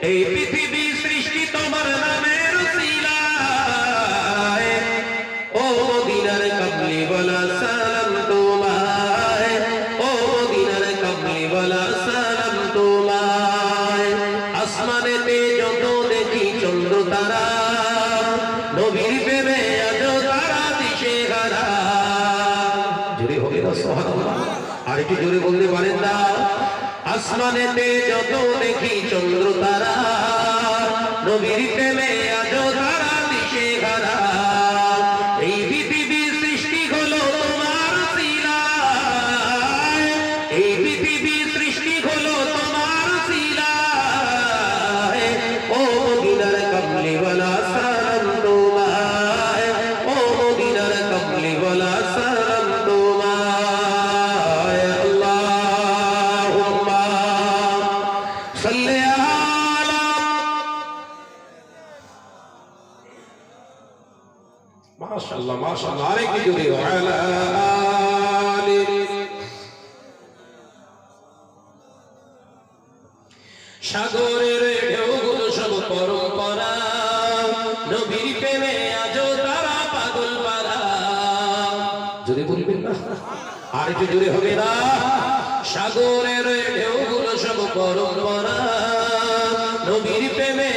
এই পৃথিবী সৃষ্টি তোমার নামের উসিলায়, ও মদিনার কমলি ওয়ালা সালাম তোমায়, ও মদিনার কমলি ওয়ালা সালাম তোমায়। আসমানেতে যত দেখি চন্দ্র তারা, নবীর প্রেমে আজ তারা দিশে হারা। জোরে হবে না সুবহানাল্লাহ? আর একটু জোরে বলতে পারেন না? আসমানেতে যত দেখি চন্দ্র তারা, নবীর প্রেমে আজ তারা দিশে হারা। এই পৃথিবী সৃষ্টি হলো তোমার উসিলায়, এই পৃথিবী সৃষ্টি হলো তোমার উসিলায়, ও মদিনার কমলি ওয়ালা সালাম তোমায়, ও মদিনার কমলি ওয়ালা সালাম তোমায়। আল্লাহুম্মা সাল্লি আলা, মাশাআল্লাহ মাশাআল্লাহ, আরেকটু জোরে, ওয়ালা আলি। সাগরের ঢেউগুলো সব পরম্পরা, নবীর প্রেমে আজও তারা পাগল পারা। জোরে বলবেন না? আর একটু জোরে হবে না? সাগরের ঢেউগুলো সব পরম্পরা, নবীর প্রেমে